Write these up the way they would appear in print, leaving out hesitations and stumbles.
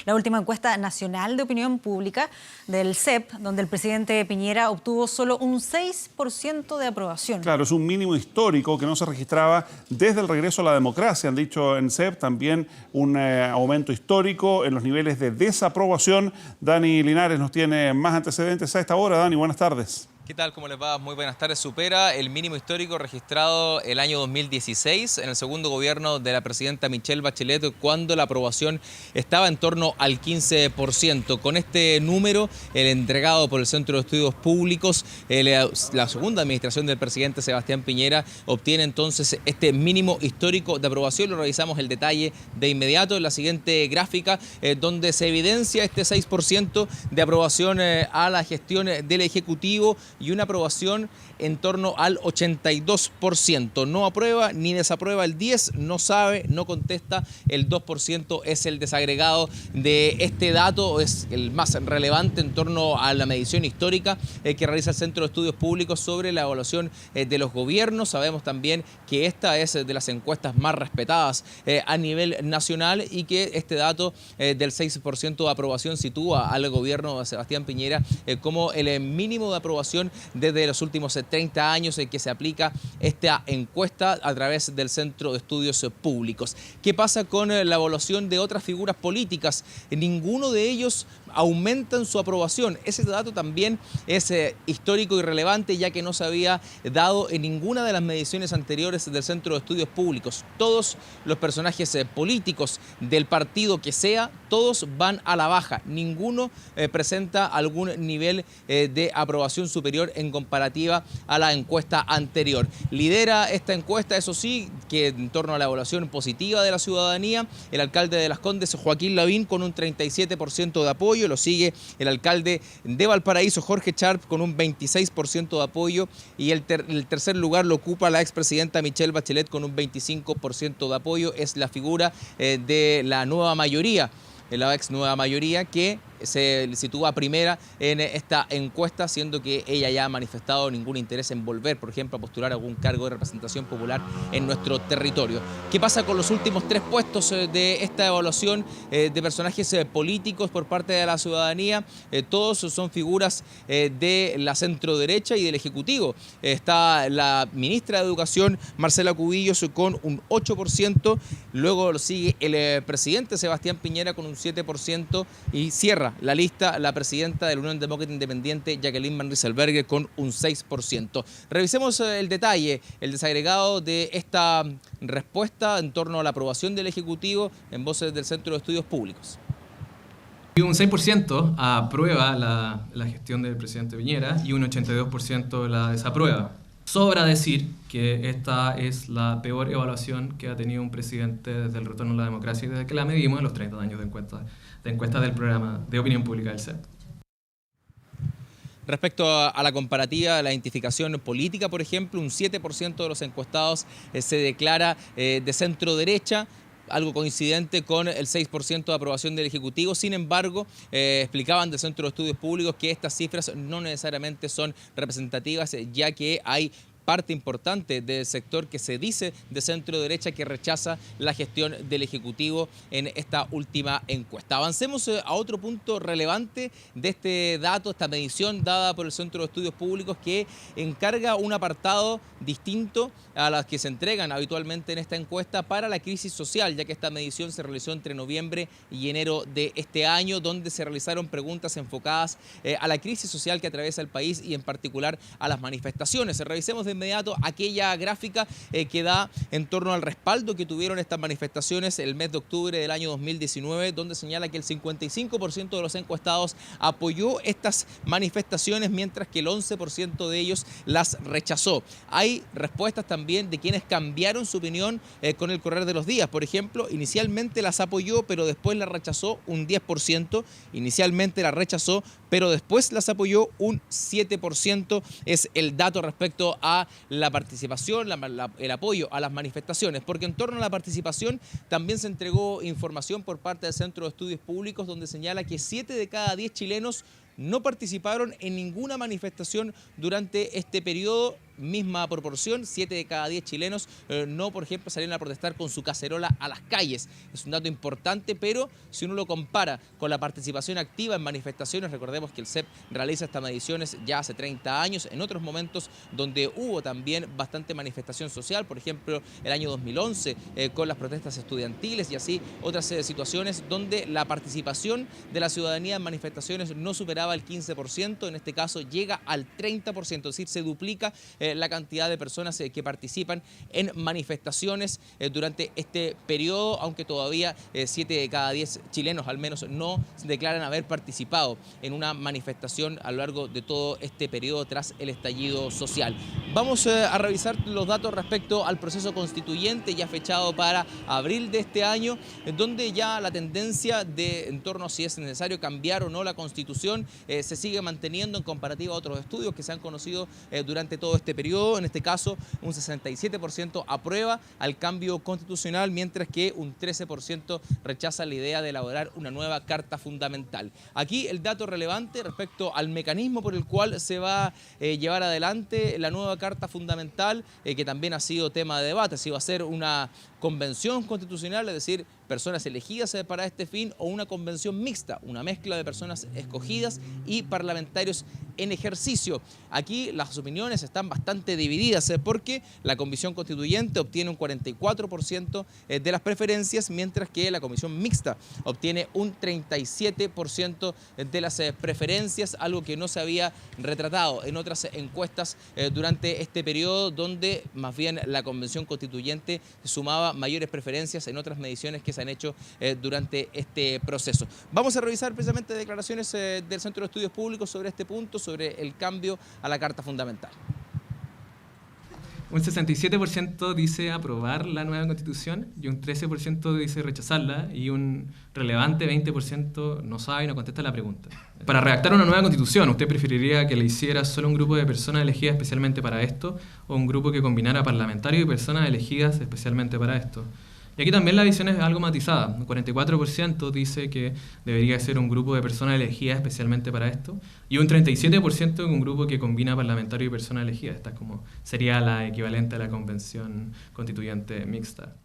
la última encuesta nacional de opinión pública del CEP, donde el presidente Piñera obtuvo solo un 6% de aprobación. Claro, es un mínimo histórico que no se registraba desde el regreso a la democracia, han dicho en CEP. También un aumento histórico en los niveles de desaprobación. Dani Linares nos tiene más antecedentes a esta hora. Dani, buenas tardes. ¿Qué tal? ¿Cómo les va? Muy buenas tardes. Supera el mínimo histórico registrado el año 2016 en el segundo gobierno de la presidenta Michelle Bachelet, cuando la aprobación estaba en torno al 15%. Con este número, el entregado por el Centro de Estudios Públicos, la segunda administración del presidente Sebastián Piñera obtiene entonces este mínimo histórico de aprobación. Lo revisamos el detalle de inmediato en la siguiente gráfica, donde se evidencia este 6% de aprobación a la gestión del Ejecutivo y una aprobación en torno al 82%. No aprueba ni desaprueba el 10%, no sabe, no contesta el 2%, es el desagregado de este dato, es el más relevante en torno a la medición histórica que realiza el Centro de Estudios Públicos sobre la evaluación de los gobiernos. Sabemos también que esta es de las encuestas más respetadas a nivel nacional y que este dato del 6% de aprobación sitúa al gobierno de Sebastián Piñera como el mínimo de aprobación desde los últimos 30 años que se aplica esta encuesta a través del Centro de Estudios Públicos. ¿Qué pasa con la evaluación de otras figuras políticas? Ninguno de ellos aumenta en su aprobación. Ese dato también es histórico y relevante, ya que no se había dado en ninguna de las mediciones anteriores del Centro de Estudios Públicos. Todos los personajes políticos del partido que sea, todos van a la baja. Ninguno presenta algún nivel de aprobación superior en comparativa a la encuesta anterior. Lidera esta encuesta, eso sí, que en torno a la evaluación positiva de la ciudadanía, el alcalde de Las Condes, Joaquín Lavín, con un 37% de apoyo. Lo sigue el alcalde de Valparaíso, Jorge Sharp, con un 26% de apoyo. Y el tercer lugar lo ocupa la expresidenta Michelle Bachelet con un 25% de apoyo. Es la figura de la nueva mayoría, la ex nueva mayoría, que se sitúa primera en esta encuesta, siendo que ella ya ha manifestado ningún interés en volver, por ejemplo, a postular algún cargo de representación popular en nuestro territorio. ¿Qué pasa con los últimos 3 puestos de esta evaluación de personajes políticos por parte de la ciudadanía? Todos son figuras de la centro-derecha y del Ejecutivo. Está la ministra de Educación, Marcela Cubillos, con un 8%, luego lo sigue el presidente Sebastián Piñera con un 7% y cierra la lista la presidenta de la Unión Demócrata Independiente, Jacqueline Van Rysselberghe, con un 6%. Revisemos el detalle, el desagregado de esta respuesta en torno a la aprobación del Ejecutivo en voces del Centro de Estudios Públicos. Un 6% aprueba la gestión del presidente Piñera y un 82% la desaprueba. Sobra decir que esta es la peor evaluación que ha tenido un presidente desde el retorno a la democracia y desde que la medimos en los 30 años de encuesta del programa de opinión pública del CEP. Respecto a la comparativa de la identificación política, por ejemplo, un 7% de los encuestados se declara de centro derecha, algo coincidente con el 6% de aprobación del Ejecutivo. Sin embargo, explicaban del Centro de Estudios Públicos que estas cifras no necesariamente son representativas, ya que hay parte importante del sector que se dice de centro derecha que rechaza la gestión del Ejecutivo en esta última encuesta. Avancemos a otro punto relevante de este dato, esta medición dada por el Centro de Estudios Públicos, que encarga un apartado distinto a las que se entregan habitualmente en esta encuesta para la crisis social, ya que esta medición se realizó entre noviembre y enero de este año, donde se realizaron preguntas enfocadas a la crisis social que atraviesa el país y en particular a las manifestaciones. Revisemos de inmediato aquella gráfica que da en torno al respaldo que tuvieron estas manifestaciones el mes de octubre del año 2019, donde señala que el 55% de los encuestados apoyó estas manifestaciones, mientras que el 11% de ellos las rechazó. Hay respuestas también de quienes cambiaron su opinión con el correr de los días. Por ejemplo, inicialmente las apoyó, pero después las rechazó un 10%. Inicialmente las rechazó, pero después las apoyó un 7%. Es el dato respecto a la participación, el apoyo a las manifestaciones, porque en torno a la participación también se entregó información por parte del Centro de Estudios Públicos, donde señala que 7 de cada 10 chilenos no participaron en ninguna manifestación durante este periodo, misma proporción, 7 de cada 10 chilenos no, por ejemplo, salieron a protestar con su cacerola a las calles. Es un dato importante, pero si uno lo compara con la participación activa en manifestaciones, recordemos que el CEP realiza estas mediciones ya hace 30 años, en otros momentos donde hubo también bastante manifestación social, por ejemplo, el año 2011 con las protestas estudiantiles y así otras situaciones donde la participación de la ciudadanía en manifestaciones no superaba el 15%, en este caso llega al 30%, es decir, se duplica la cantidad de personas que participan en manifestaciones durante este periodo, aunque todavía 7 de cada 10 chilenos al menos no declaran haber participado en una manifestación a lo largo de todo este periodo tras el estallido social. Vamos a revisar los datos respecto al proceso constituyente ya fechado para abril de este año, donde ya la tendencia de en torno a si es necesario cambiar o no la Constitución se sigue manteniendo en comparativa a otros estudios que se han conocido durante todo este periodo. En este caso, un 67% aprueba al cambio constitucional, mientras que un 13% rechaza la idea de elaborar una nueva Carta Fundamental. Aquí el dato relevante respecto al mecanismo por el cual se va a llevar adelante la nueva Carta Fundamental, que también ha sido tema de debate, si va a ser una convención constitucional, es decir, personas elegidas para este fin, o una convención mixta, una mezcla de personas escogidas y parlamentarios en ejercicio. Aquí las opiniones están bastante divididas porque la Comisión Constituyente obtiene un 44% de las preferencias, mientras que la Comisión Mixta obtiene un 37% de las preferencias, algo que no se había retratado en otras encuestas durante este periodo, donde más bien la Convención Constituyente sumaba mayores preferencias en otras mediciones que se han hecho durante este proceso. Vamos a revisar precisamente declaraciones del Centro de Estudios Públicos sobre este punto, sobre el cambio a la Carta Fundamental. Un 67% dice aprobar la nueva Constitución y un 13% dice rechazarla y un relevante 20% no sabe y no contesta la pregunta. Para redactar una nueva Constitución, ¿usted preferiría que la hiciera solo un grupo de personas elegidas especialmente para esto o un grupo que combinara parlamentarios y personas elegidas especialmente para esto? Y aquí también la visión es algo matizada. Un 44% dice que debería ser un grupo de personas elegidas especialmente para esto y un 37% un grupo que combina parlamentarios y personas elegidas. Esta sería la equivalente a la convención constituyente mixta.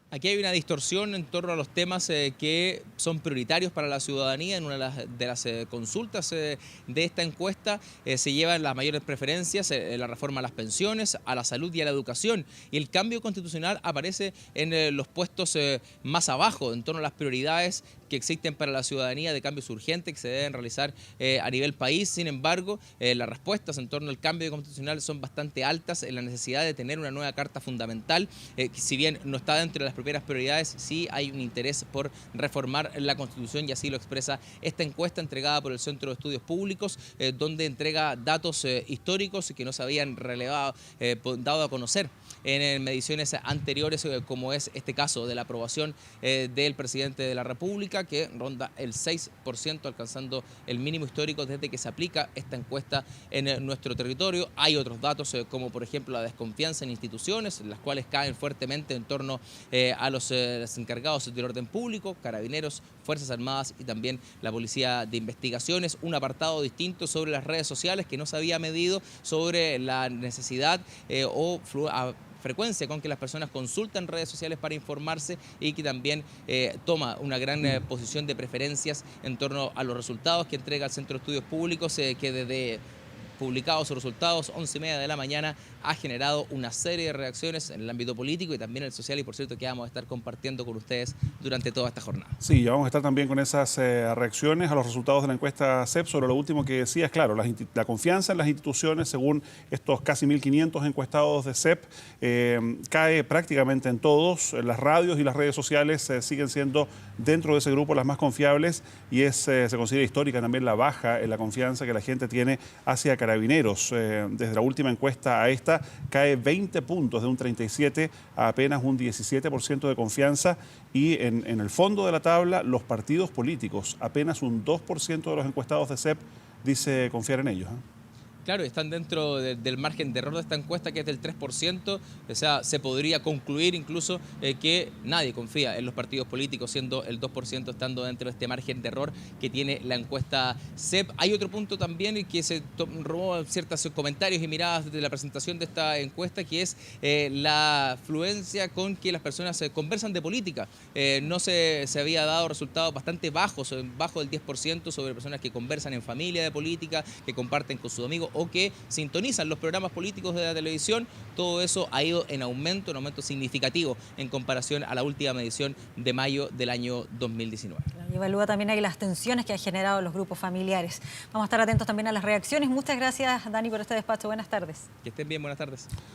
Aquí hay una distorsión en torno a los temas que son prioritarios para la ciudadanía. En una de las consultas de esta encuesta se llevan las mayores preferencias, la reforma a las pensiones, a la salud y a la educación. Y el cambio constitucional aparece en los puestos más abajo, en torno a las prioridades que existen para la ciudadanía de cambios urgentes que se deben realizar a nivel país. Sin embargo, las respuestas en torno al cambio constitucional son bastante altas en la necesidad de tener una nueva Carta Fundamental, que si bien no está dentro de las primeras prioridades, sí hay un interés por reformar la Constitución y así lo expresa esta encuesta entregada por el Centro de Estudios Públicos, donde entrega datos históricos que no se habían dado a conocer en mediciones anteriores, como es este caso de la aprobación del presidente de la República, que ronda el 6%, alcanzando el mínimo histórico desde que se aplica esta encuesta en nuestro territorio. Hay otros datos, como por ejemplo la desconfianza en instituciones, las cuales caen fuertemente en torno a los encargados del orden público, carabineros, Fuerzas Armadas y también la Policía de Investigaciones. Un apartado distinto sobre las redes sociales que no se había medido, sobre la necesidad o frecuencia con que las personas consultan redes sociales para informarse y que también toma una gran posición de preferencias en torno a los resultados que entrega el Centro de Estudios Públicos, que desde publicados sus resultados, 11:30 de la mañana, ha generado una serie de reacciones en el ámbito político y también en el social, y por cierto que vamos a estar compartiendo con ustedes durante toda esta jornada. Sí, ya vamos a estar también con esas reacciones a los resultados de la encuesta CEP. Sobre lo último que decías, claro, la confianza en las instituciones, según estos casi 1.500 encuestados de CEP, cae prácticamente en todos. Las radios y las redes sociales siguen siendo dentro de ese grupo las más confiables y se considera histórica también la baja en la confianza que la gente tiene hacia Carabineros. Desde la última encuesta a esta cae 20 puntos, de un 37 a apenas un 17% de confianza, y en el fondo de la tabla los partidos políticos, apenas un 2% de los encuestados de CEP dice confiar en ellos. Claro, están dentro del margen de error de esta encuesta, que es del 3%. O sea, se podría concluir incluso que nadie confía en los partidos políticos, siendo el 2% estando dentro de este margen de error que tiene la encuesta CEP. Hay otro punto también que se robó ciertos comentarios y miradas de la presentación de esta encuesta, que es la fluencia con que las personas conversan de política. No se había dado resultados bastante bajos, bajo del 10% sobre personas que conversan en familia de política, que comparten con sus amigos o que sintonizan los programas políticos de la televisión. Todo eso ha ido en aumento, un aumento significativo en comparación a la última medición de mayo del año 2019. Y evalúa también ahí las tensiones que han generado los grupos familiares. Vamos a estar atentos también a las reacciones. Muchas gracias, Dani, por este despacho. Buenas tardes. Que estén bien, buenas tardes.